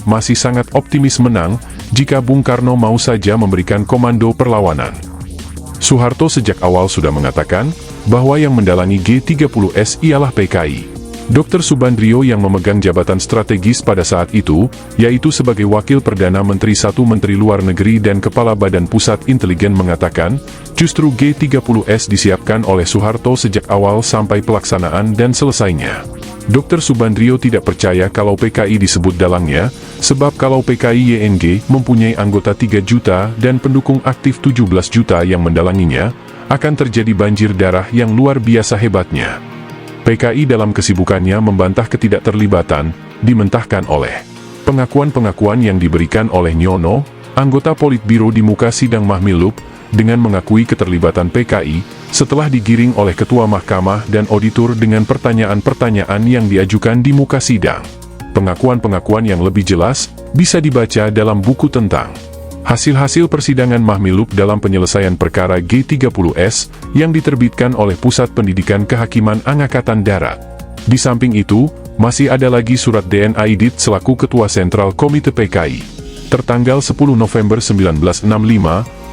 masih sangat optimis menang, jika Bung Karno mau saja memberikan komando perlawanan. Soeharto sejak awal sudah mengatakan, bahwa yang mendalangi G30S ialah PKI. Dr. Subandrio yang memegang jabatan strategis pada saat itu, yaitu sebagai Wakil Perdana Menteri I Menteri Luar Negeri dan Kepala Badan Pusat Inteligen mengatakan, justru G30S disiapkan oleh Soeharto sejak awal sampai pelaksanaan dan selesainya. Dr. Subandrio tidak percaya kalau PKI disebut dalangnya, sebab kalau PKI YNG mempunyai anggota 3 juta dan pendukung aktif 17 juta yang mendalanginya, akan terjadi banjir darah yang luar biasa hebatnya. PKI dalam kesibukannya membantah ketidakterlibatan, dimentahkan oleh pengakuan-pengakuan yang diberikan oleh Nyono, anggota Politbiro di muka sidang Mahmilub, dengan mengakui keterlibatan PKI, setelah digiring oleh Ketua Mahkamah dan Auditor dengan pertanyaan-pertanyaan yang diajukan di muka sidang. Pengakuan-pengakuan yang lebih jelas, bisa dibaca dalam buku tentang hasil-hasil persidangan Mahmilub dalam penyelesaian perkara G30S, yang diterbitkan oleh Pusat Pendidikan Kehakiman Angkatan Darat. Di samping itu, masih ada lagi surat DNA Idit selaku Ketua Sentral Komite PKI. Tertanggal 10 November 1965,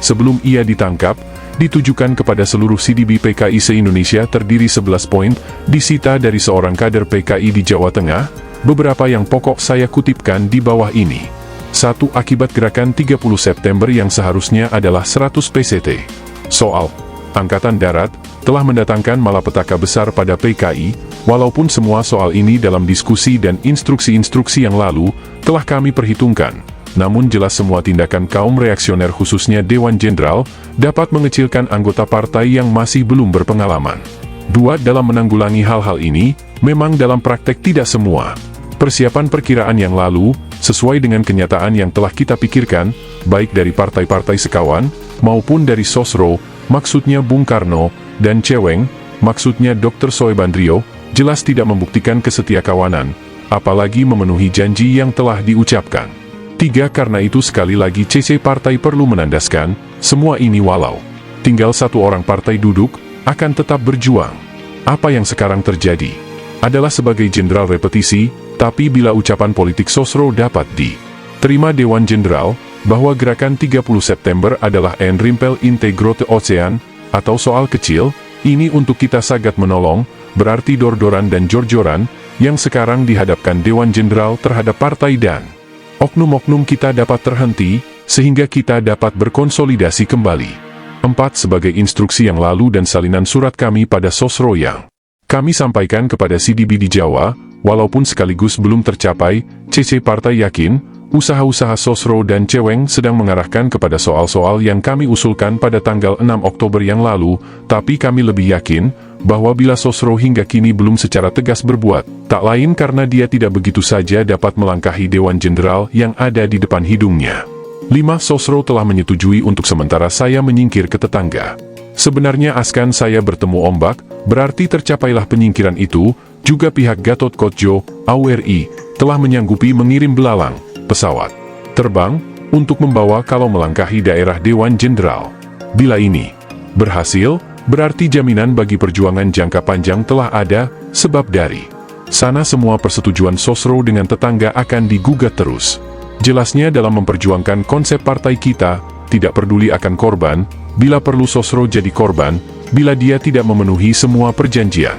sebelum ia ditangkap, ditujukan kepada seluruh CDB PKI se-Indonesia terdiri 11 poin, disita dari seorang kader PKI di Jawa Tengah, beberapa yang pokok saya kutipkan di bawah ini. 1. Akibat gerakan 30 September yang seharusnya adalah 100 PCT. Soal Angkatan Darat telah mendatangkan malapetaka besar pada PKI, walaupun semua soal ini dalam diskusi dan instruksi-instruksi yang lalu telah kami perhitungkan. Namun jelas semua tindakan kaum reaksioner khususnya Dewan Jenderal dapat mengecilkan anggota partai yang masih belum berpengalaman. 2. Dalam menanggulangi hal-hal ini, memang dalam praktek tidak semua persiapan perkiraan yang lalu, sesuai dengan kenyataan yang telah kita pikirkan, baik dari partai-partai sekawan, maupun dari Sosro, maksudnya Bung Karno, dan Ceweng, maksudnya Dr. Soebandrio, jelas tidak membuktikan kesetiakawanan, apalagi memenuhi janji yang telah diucapkan. 3. Karena itu sekali lagi CC Partai perlu menandaskan, semua ini walau tinggal satu orang partai duduk, akan tetap berjuang. Apa yang sekarang terjadi adalah sebagai jenderal repetisi, tapi bila ucapan politik Sosro dapat diterima Dewan Jenderal, bahwa gerakan 30 September adalah en rimpel integro te ocean, atau soal kecil, ini untuk kita sangat menolong, berarti dor-doran dan jor-joran, yang sekarang dihadapkan Dewan Jenderal terhadap partai dan oknum-oknum kita dapat terhenti, sehingga kita dapat berkonsolidasi kembali. 4. Sebagai instruksi yang lalu dan salinan surat kami pada Sosro yang kami sampaikan kepada CDB di Jawa, walaupun sekaligus belum tercapai, CC Partai yakin, usaha-usaha Sosro dan Ceweng sedang mengarahkan kepada soal-soal yang kami usulkan pada tanggal 6 Oktober yang lalu, tapi kami lebih yakin, bahwa bila Sosro hingga kini belum secara tegas berbuat, tak lain karena dia tidak begitu saja dapat melangkahi Dewan Jenderal yang ada di depan hidungnya. 5. Sosro telah menyetujui untuk sementara saya menyingkir ke tetangga. Sebenarnya askan saya bertemu ombak, berarti tercapailah penyingkiran itu, juga pihak Gatot Kotjo, AURI, telah menyanggupi mengirim belalang, pesawat terbang, untuk membawa kalau melangkahi daerah Dewan Jenderal. Bila ini berhasil, berarti jaminan bagi perjuangan jangka panjang telah ada, sebab dari sana semua persetujuan Sosro dengan tetangga akan digugat terus. Jelasnya dalam memperjuangkan konsep partai kita, tidak peduli akan korban, bila perlu Sosro jadi korban, bila dia tidak memenuhi semua perjanjian.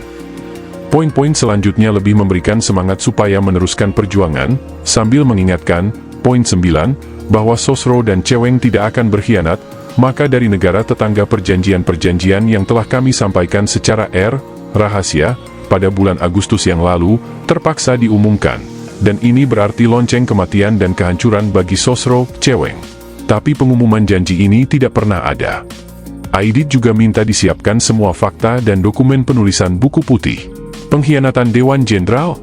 Poin-poin selanjutnya lebih memberikan semangat supaya meneruskan perjuangan, sambil mengingatkan, poin 9, bahwa Sosro dan Ceweng tidak akan berkhianat, maka dari negara tetangga perjanjian-perjanjian yang telah kami sampaikan secara rahasia, pada bulan Agustus yang lalu, terpaksa diumumkan. Dan ini berarti lonceng kematian dan kehancuran bagi Sosro, Ceweng. Tapi pengumuman janji ini tidak pernah ada. Aidit juga minta disiapkan semua fakta dan dokumen penulisan buku putih pengkhianatan Dewan Jenderal.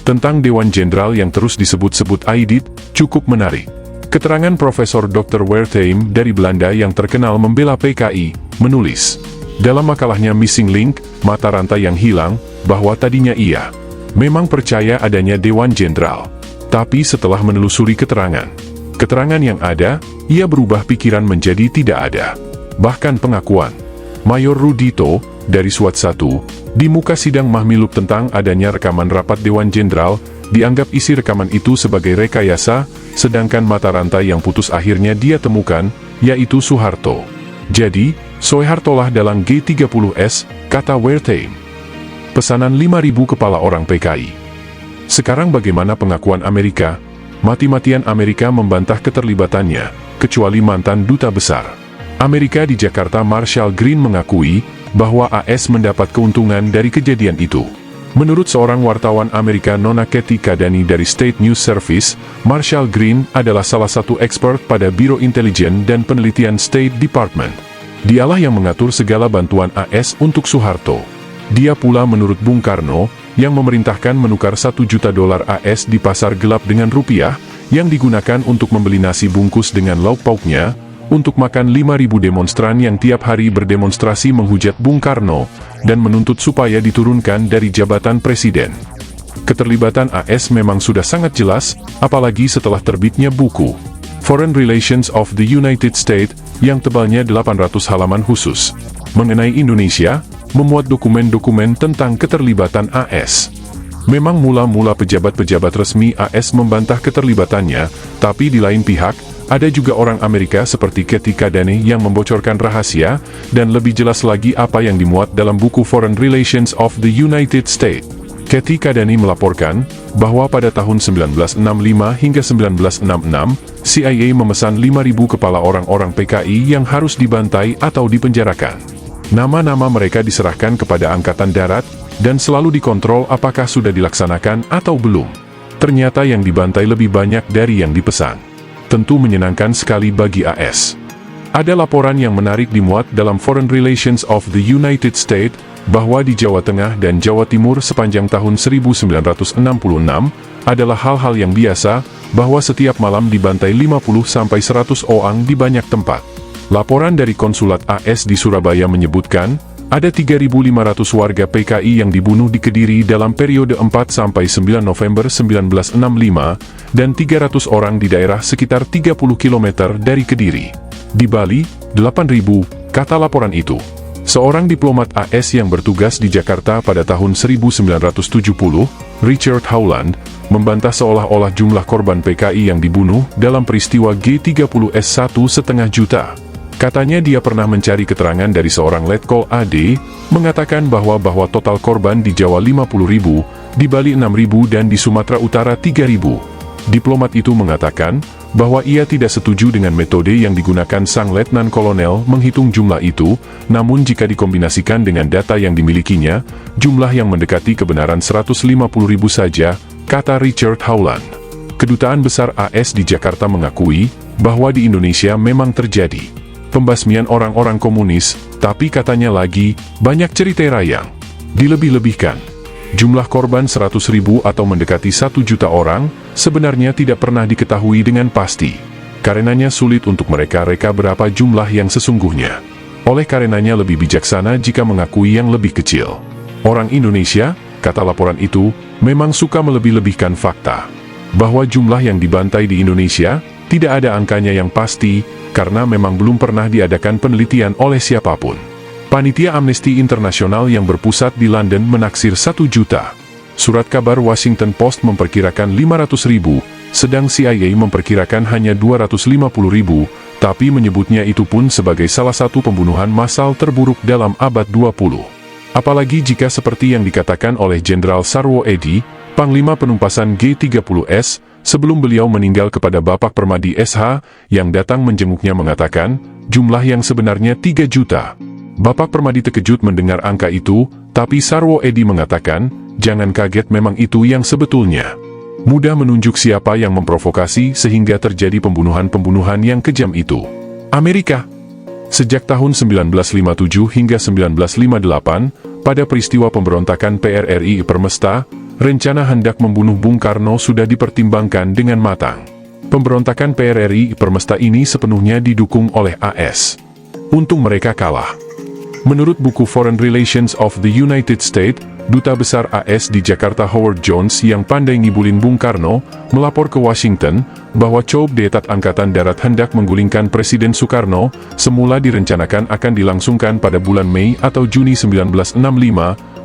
Tentang Dewan Jenderal yang terus disebut-sebut Aidit, cukup menarik. Keterangan Profesor Dr. Wertheim dari Belanda yang terkenal membela PKI, menulis dalam makalahnya Missing Link, Mata Rantai yang Hilang, bahwa tadinya ia memang percaya adanya Dewan Jenderal. Tapi setelah menelusuri keterangan yang ada, ia berubah pikiran menjadi tidak ada. Bahkan pengakuan Mayor Rudito, dari SWAT 1, di muka sidang Mahmilub tentang adanya rekaman rapat Dewan Jenderal, dianggap isi rekaman itu sebagai rekayasa, sedangkan mata rantai yang putus akhirnya dia temukan, yaitu Soeharto. Jadi, Soehartolah dalang G30S, kata Wertheim. Pesanan 5.000 kepala orang PKI. Sekarang bagaimana pengakuan Amerika? Mati-matian Amerika membantah keterlibatannya, kecuali mantan duta besar Amerika di Jakarta Marshall Green mengakui bahwa AS mendapat keuntungan dari kejadian itu. Menurut seorang wartawan Amerika Nona Kathy Kadani dari State News Service, Marshall Green adalah salah satu expert pada Biro Intelijen dan Penelitian State Department. Dialah yang mengatur segala bantuan AS untuk Soeharto. Dia pula menurut Bung Karno, yang memerintahkan menukar $1 juta AS di pasar gelap dengan rupiah, yang digunakan untuk membeli nasi bungkus dengan lauk pauknya, untuk makan 5.000 demonstran yang tiap hari berdemonstrasi menghujat Bung Karno, dan menuntut supaya diturunkan dari jabatan presiden. Keterlibatan AS memang sudah sangat jelas, apalagi setelah terbitnya buku Foreign Relations of the United States, yang tebalnya 800 halaman khusus mengenai Indonesia, memuat dokumen-dokumen tentang keterlibatan AS. Memang mula-mula pejabat-pejabat resmi AS membantah keterlibatannya, tapi di lain pihak, ada juga orang Amerika seperti Kathy Kadani yang membocorkan rahasia, dan lebih jelas lagi apa yang dimuat dalam buku Foreign Relations of the United States. Kathy Kadani melaporkan, bahwa pada tahun 1965 hingga 1966, CIA memesan 5.000 kepala orang-orang PKI yang harus dibantai atau dipenjarakan. Nama-nama mereka diserahkan kepada Angkatan Darat, dan selalu dikontrol apakah sudah dilaksanakan atau belum. Ternyata yang dibantai lebih banyak dari yang dipesan. Tentu menyenangkan sekali bagi AS. Ada laporan yang menarik dimuat dalam Foreign Relations of the United States, bahwa di Jawa Tengah dan Jawa Timur sepanjang tahun 1966, adalah hal-hal yang biasa, bahwa setiap malam dibantai 50-100 orang di banyak tempat. Laporan dari konsulat AS di Surabaya menyebutkan, Ada 3.500 warga PKI yang dibunuh di Kediri dalam periode 4-9 November 1965, dan 300 orang di daerah sekitar 30 km dari Kediri. Di Bali, 8.000, kata laporan itu. Seorang diplomat AS yang bertugas di Jakarta pada tahun 1970, Richard Howland, membantah seolah-olah jumlah korban PKI yang dibunuh dalam peristiwa G30S 1,5 juta. Katanya dia pernah mencari keterangan dari seorang letkol AD, mengatakan bahwa total korban di Jawa 50.000, di Bali 6.000 dan di Sumatera Utara 3.000. Diplomat itu mengatakan bahwa ia tidak setuju dengan metode yang digunakan sang letnan kolonel menghitung jumlah itu, namun jika dikombinasikan dengan data yang dimilikinya, jumlah yang mendekati kebenaran 150.000 saja, kata Richard Howland. Kedutaan Besar AS di Jakarta mengakui bahwa di Indonesia memang terjadi pembasmian orang-orang komunis, tapi katanya lagi, banyak cerita yang dilebih-lebihkan. Jumlah korban 100.000 atau mendekati 1 juta orang, sebenarnya tidak pernah diketahui dengan pasti. Karenanya sulit untuk mereka reka berapa jumlah yang sesungguhnya. Oleh karenanya lebih bijaksana jika mengakui yang lebih kecil. Orang Indonesia, kata laporan itu, memang suka melebih-lebihkan fakta. Bahwa jumlah yang dibantai di Indonesia, tidak ada angkanya yang pasti, karena memang belum pernah diadakan penelitian oleh siapapun. Panitia Amnesty International yang berpusat di London menaksir 1 juta. Surat kabar Washington Post memperkirakan 500.000, sedang CIA memperkirakan hanya 250.000, tapi menyebutnya itu pun sebagai salah satu pembunuhan massal terburuk dalam abad 20. Apalagi jika seperti yang dikatakan oleh Jenderal Sarwo Edi, Panglima Penumpasan G30S, sebelum beliau meninggal kepada Bapak Permadi SH, yang datang menjenguknya mengatakan, jumlah yang sebenarnya 3 juta. Bapak Permadi terkejut mendengar angka itu, tapi Sarwo Edi mengatakan, jangan kaget, memang itu yang sebetulnya. Mudah menunjuk siapa yang memprovokasi sehingga terjadi pembunuhan-pembunuhan yang kejam itu. Amerika. Sejak tahun 1957 hingga 1958, pada peristiwa pemberontakan PRRI Permesta, rencana hendak membunuh Bung Karno sudah dipertimbangkan dengan matang. Pemberontakan PRRI Permesta ini sepenuhnya didukung oleh AS. Untung mereka kalah. Menurut buku Foreign Relations of the United States, Duta Besar AS di Jakarta Howard Jones yang pandai ngibulin Bung Karno, melapor ke Washington, bahwa coup d'etat Angkatan Darat hendak menggulingkan Presiden Soekarno, semula direncanakan akan dilangsungkan pada bulan Mei atau Juni 1965,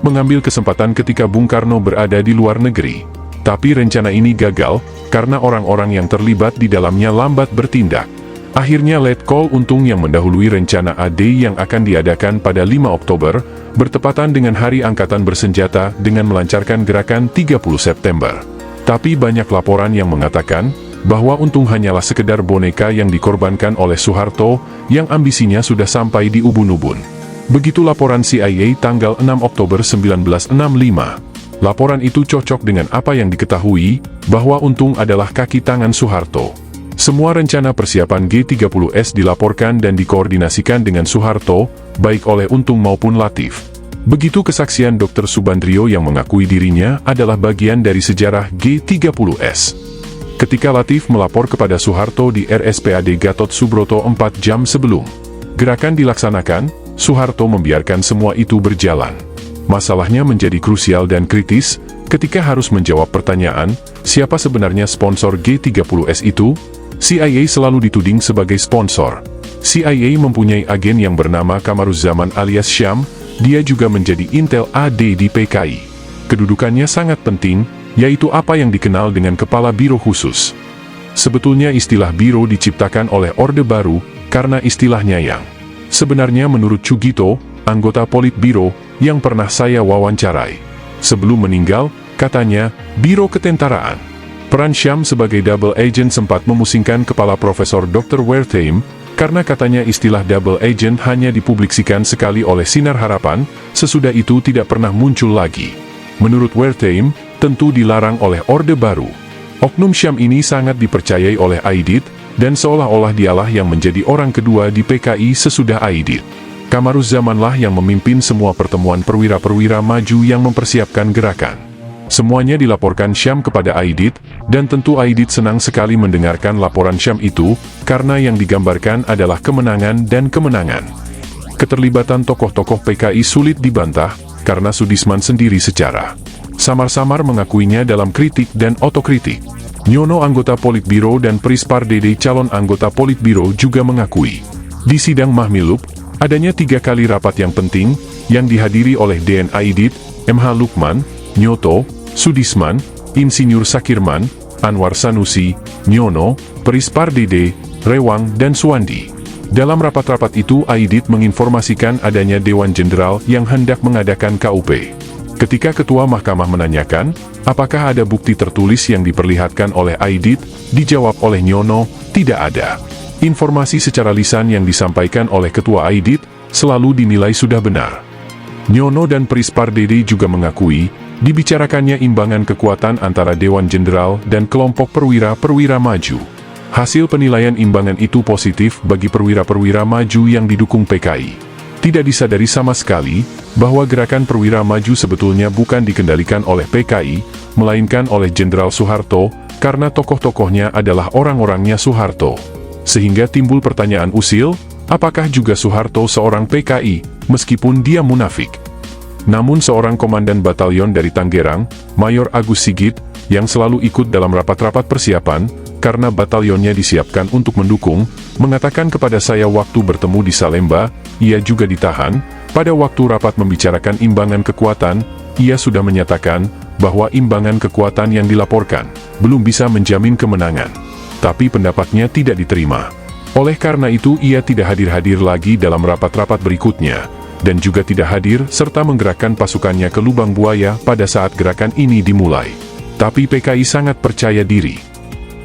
mengambil kesempatan ketika Bung Karno berada di luar negeri. Tapi rencana ini gagal, karena orang-orang yang terlibat di dalamnya lambat bertindak. Akhirnya Letkol Untung yang mendahului rencana AD yang akan diadakan pada 5 Oktober, bertepatan dengan Hari Angkatan Bersenjata dengan melancarkan gerakan 30 September. Tapi banyak laporan yang mengatakan, bahwa Untung hanyalah sekedar boneka yang dikorbankan oleh Soeharto, yang ambisinya sudah sampai di ubun-ubun. Begitu laporan CIA tanggal 6 Oktober 1965. Laporan itu cocok dengan apa yang diketahui, bahwa Untung adalah kaki tangan Soeharto. Semua rencana persiapan G30S dilaporkan dan dikoordinasikan dengan Soeharto, baik oleh Untung maupun Latif. Begitu kesaksian Dr. Subandrio yang mengakui dirinya adalah bagian dari sejarah G30S. Ketika Latif melapor kepada Soeharto di RSPAD Gatot Subroto 4 jam sebelum gerakan dilaksanakan, Soeharto membiarkan semua itu berjalan. Masalahnya menjadi krusial dan kritis, ketika harus menjawab pertanyaan, siapa sebenarnya sponsor G30S itu? CIA selalu dituding sebagai sponsor. CIA mempunyai agen yang bernama Kamaruzzaman alias Syam, dia juga menjadi Intel AD di PKI. Kedudukannya sangat penting, yaitu apa yang dikenal dengan Kepala Biro Khusus. Sebetulnya istilah biro diciptakan oleh Orde Baru, karena istilahnya yang sebenarnya menurut Cugito, anggota Politbiro, yang pernah saya wawancarai. Sebelum meninggal, katanya, Biro Ketentaraan. Peran Syam sebagai double agent sempat memusingkan kepala Profesor Dr. Wertheim, karena katanya istilah double agent hanya dipublikasikan sekali oleh Sinar Harapan, sesudah itu tidak pernah muncul lagi. Menurut Wertheim, tentu dilarang oleh Orde Baru. Oknum Syam ini sangat dipercayai oleh Aidit, dan seolah-olah dialah yang menjadi orang kedua di PKI sesudah Aidit. Kamaruzzamanlah yang memimpin semua pertemuan perwira-perwira maju yang mempersiapkan gerakan. Semuanya dilaporkan Syam kepada Aidit, dan tentu Aidit senang sekali mendengarkan laporan Syam itu, karena yang digambarkan adalah kemenangan dan kemenangan. keterlibatan tokoh-tokoh PKI sulit dibantah, karena Soedisman sendiri secara samar-samar mengakuinya dalam kritik dan otokritik. Nyono anggota Politbiro dan Prispardede calon anggota Politbiro juga mengakui. Di sidang Mahmilub, adanya 3 kali rapat yang penting, yang dihadiri oleh DN Aidit, MH Lukman, Nyoto, Soedisman, Insinyur Sakirman, Anwar Sanusi, Nyono, Prispardede, Rewang, dan Suwandi. Dalam rapat-rapat itu Aidit menginformasikan adanya Dewan Jenderal yang hendak mengadakan KUP. Ketika Ketua Mahkamah menanyakan, apakah ada bukti tertulis yang diperlihatkan oleh Aidit, dijawab oleh Nyono, tidak ada. Informasi secara lisan yang disampaikan oleh Ketua Aidit, selalu dinilai sudah benar. Nyono dan Prispardede juga mengakui, dibicarakannya imbangan kekuatan antara Dewan Jenderal dan kelompok perwira-perwira maju. Hasil penilaian imbangan itu positif bagi perwira-perwira maju yang didukung PKI. Tidak disadari sama sekali, bahwa gerakan perwira maju sebetulnya bukan dikendalikan oleh PKI, melainkan oleh Jenderal Soeharto, karena tokoh-tokohnya adalah orang-orangnya Soeharto. Sehingga timbul pertanyaan usil, apakah juga Soeharto seorang PKI, meskipun dia munafik? Namun seorang komandan batalion dari Tangerang, Mayor Agus Sigit, yang selalu ikut dalam rapat-rapat persiapan, karena batalionnya disiapkan untuk mendukung, mengatakan kepada saya waktu bertemu di Salemba, ia juga ditahan. Pada waktu rapat membicarakan imbangan kekuatan, ia sudah menyatakan bahwa imbangan kekuatan yang dilaporkan belum bisa menjamin kemenangan. Tapi pendapatnya tidak diterima. Oleh karena itu ia tidak hadir-hadir lagi dalam rapat-rapat berikutnya, dan juga tidak hadir serta menggerakkan pasukannya ke Lubang Buaya pada saat gerakan ini dimulai. Tapi PKI sangat percaya diri.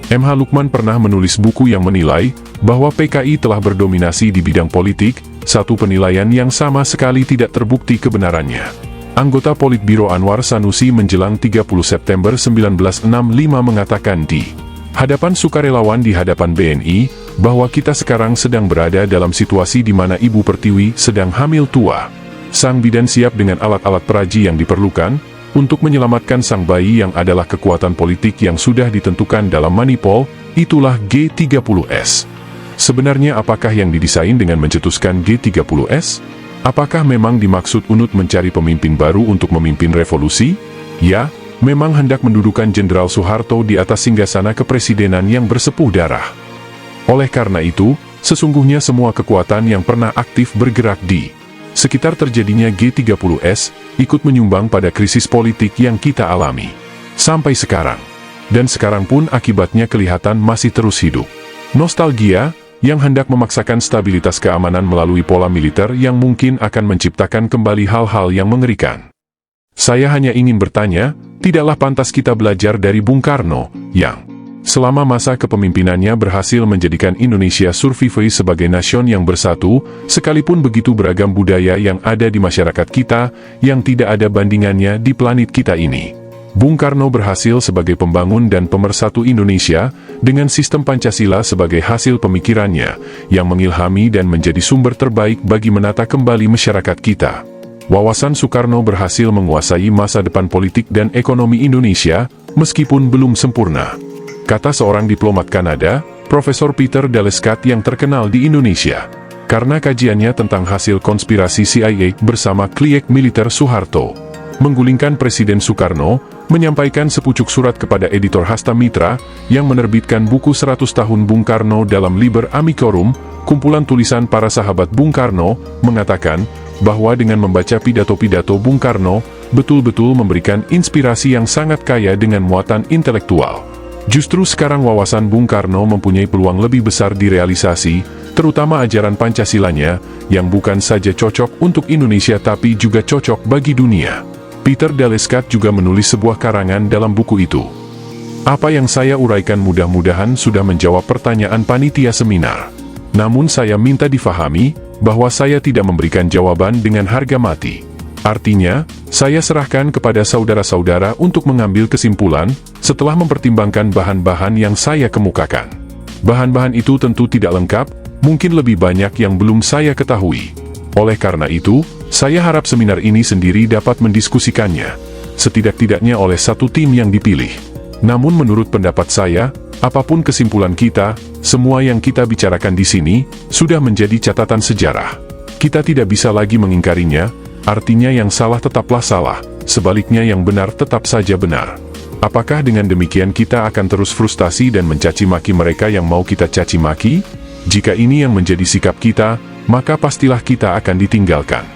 MH Lukman pernah menulis buku yang menilai bahwa PKI telah berdominasi di bidang politik, satu penilaian yang sama sekali tidak terbukti kebenarannya. Anggota Politbiro Anwar Sanusi menjelang 30 September 1965 mengatakan di hadapan sukarelawan di hadapan BNI, bahwa kita sekarang sedang berada dalam situasi di mana Ibu Pertiwi sedang hamil tua. Sang bidan siap dengan alat-alat peraji yang diperlukan, untuk menyelamatkan sang bayi yang adalah kekuatan politik yang sudah ditentukan dalam Manipol, itulah G30S. Sebenarnya apakah yang didesain dengan mencetuskan G30S? Apakah memang dimaksud UNUT mencari pemimpin baru untuk memimpin revolusi? Ya, memang hendak mendudukan Jenderal Soeharto di atas singgasana kepresidenan yang bersepuh darah. Oleh karena itu, sesungguhnya semua kekuatan yang pernah aktif bergerak di sekitar terjadinya G30S, ikut menyumbang pada krisis politik yang kita alami. Sampai sekarang. Dan sekarang pun akibatnya kelihatan masih terus hidup. Nostalgia, yang hendak memaksakan stabilitas keamanan melalui pola militer yang mungkin akan menciptakan kembali hal-hal yang mengerikan. Saya hanya ingin bertanya, tidaklah pantas kita belajar dari Bung Karno, yang selama masa kepemimpinannya berhasil menjadikan Indonesia survive sebagai nasion yang bersatu, sekalipun begitu beragam budaya yang ada di masyarakat kita, yang tidak ada bandingannya di planet kita ini. Bung Karno berhasil sebagai pembangun dan pemersatu Indonesia, dengan sistem Pancasila sebagai hasil pemikirannya, yang mengilhami dan menjadi sumber terbaik bagi menata kembali masyarakat kita. Wawasan Soekarno berhasil menguasai masa depan politik dan ekonomi Indonesia, meskipun belum sempurna. Kata seorang diplomat Kanada, Profesor Peter Daleskat yang terkenal di Indonesia, karena kajiannya tentang hasil konspirasi CIA bersama kliek militer Soeharto, menggulingkan Presiden Soekarno, menyampaikan sepucuk surat kepada editor Hasta Mitra, yang menerbitkan buku 100 tahun Bung Karno dalam Liber Amicorum, kumpulan tulisan para sahabat Bung Karno, mengatakan bahwa dengan membaca pidato-pidato Bung Karno, betul-betul memberikan inspirasi yang sangat kaya dengan muatan intelektual. Justru sekarang wawasan Bung Karno mempunyai peluang lebih besar direalisasi, terutama ajaran Pancasilanya, yang bukan saja cocok untuk Indonesia tapi juga cocok bagi dunia. Peter Daleskat juga menulis sebuah karangan dalam buku itu. Apa yang saya uraikan mudah-mudahan sudah menjawab pertanyaan panitia seminar. Namun saya minta difahami, bahwa saya tidak memberikan jawaban dengan harga mati. Artinya, saya serahkan kepada saudara-saudara untuk mengambil kesimpulan, setelah mempertimbangkan bahan-bahan yang saya kemukakan. Bahan-bahan itu tentu tidak lengkap, mungkin lebih banyak yang belum saya ketahui. Oleh karena itu, saya harap seminar ini sendiri dapat mendiskusikannya, setidak-tidaknya oleh satu tim yang dipilih. Namun menurut pendapat saya, apapun kesimpulan kita, semua yang kita bicarakan di sini, sudah menjadi catatan sejarah. Kita tidak bisa lagi mengingkarinya, artinya yang salah tetaplah salah, sebaliknya yang benar tetap saja benar. Apakah dengan demikian kita akan terus frustasi dan mencaci maki mereka yang mau kita caci maki? Jika ini yang menjadi sikap kita, maka pastilah kita akan ditinggalkan.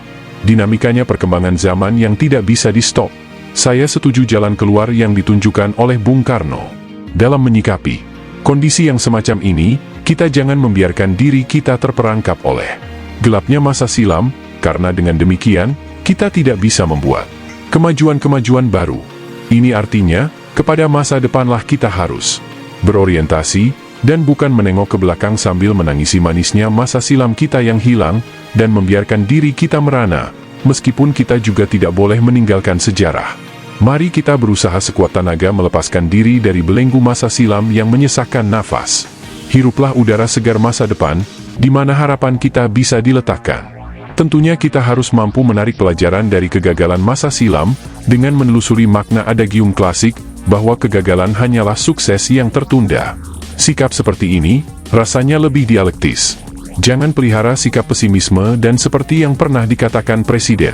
Dinamikanya perkembangan zaman yang tidak bisa di-stop. Saya setuju jalan keluar yang ditunjukkan oleh Bung Karno. Dalam menyikapi kondisi yang semacam ini, kita jangan membiarkan diri kita terperangkap oleh gelapnya masa silam, karena dengan demikian, kita tidak bisa membuat kemajuan-kemajuan baru. Ini artinya, kepada masa depanlah kita harus berorientasi, dan bukan menengok ke belakang sambil menangisi manisnya masa silam kita yang hilang, dan membiarkan diri kita merana, meskipun kita juga tidak boleh meninggalkan sejarah. Mari kita berusaha sekuat tenaga melepaskan diri dari belenggu masa silam yang menyesakkan nafas. Hiruplah udara segar masa depan, di mana harapan kita bisa diletakkan. Tentunya kita harus mampu menarik pelajaran dari kegagalan masa silam, dengan menelusuri makna adagium klasik, bahwa kegagalan hanyalah sukses yang tertunda. Sikap seperti ini, rasanya lebih dialektis. Jangan pelihara sikap pesimisme dan seperti yang pernah dikatakan Presiden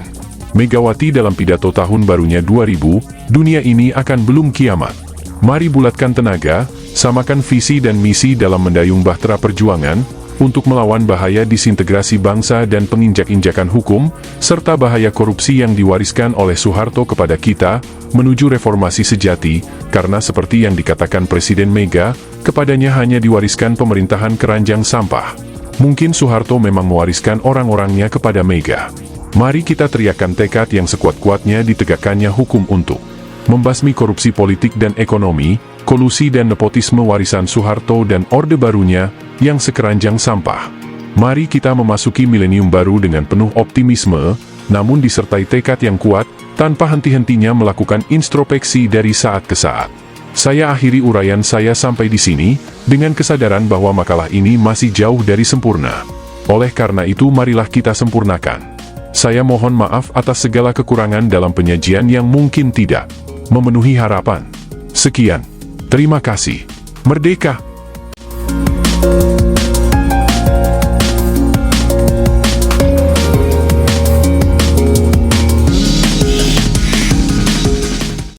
Megawati dalam pidato tahun barunya 2000, dunia ini akan belum kiamat. Mari bulatkan tenaga, samakan visi dan misi dalam mendayung bahtera perjuangan, untuk melawan bahaya disintegrasi bangsa dan penginjak-injakan hukum, serta bahaya korupsi yang diwariskan oleh Soeharto kepada kita, menuju reformasi sejati, karena seperti yang dikatakan Presiden Mega, kepadanya hanya diwariskan pemerintahan keranjang sampah. Mungkin Soeharto memang mewariskan orang-orangnya kepada Mega. Mari kita teriakkan tekad yang sekuat-kuatnya ditegakkannya hukum untuk membasmi korupsi politik dan ekonomi, kolusi dan nepotisme warisan Soeharto dan Orde Barunya, yang sekeranjang sampah. Mari kita memasuki milenium baru dengan penuh optimisme, namun disertai tekad yang kuat, tanpa henti-hentinya melakukan introspeksi dari saat ke saat. Saya akhiri uraian saya sampai di sini, dengan kesadaran bahwa makalah ini masih jauh dari sempurna. Oleh karena itu marilah kita sempurnakan. Saya mohon maaf atas segala kekurangan dalam penyajian yang mungkin tidak memenuhi harapan. Sekian. Terima kasih. Merdeka!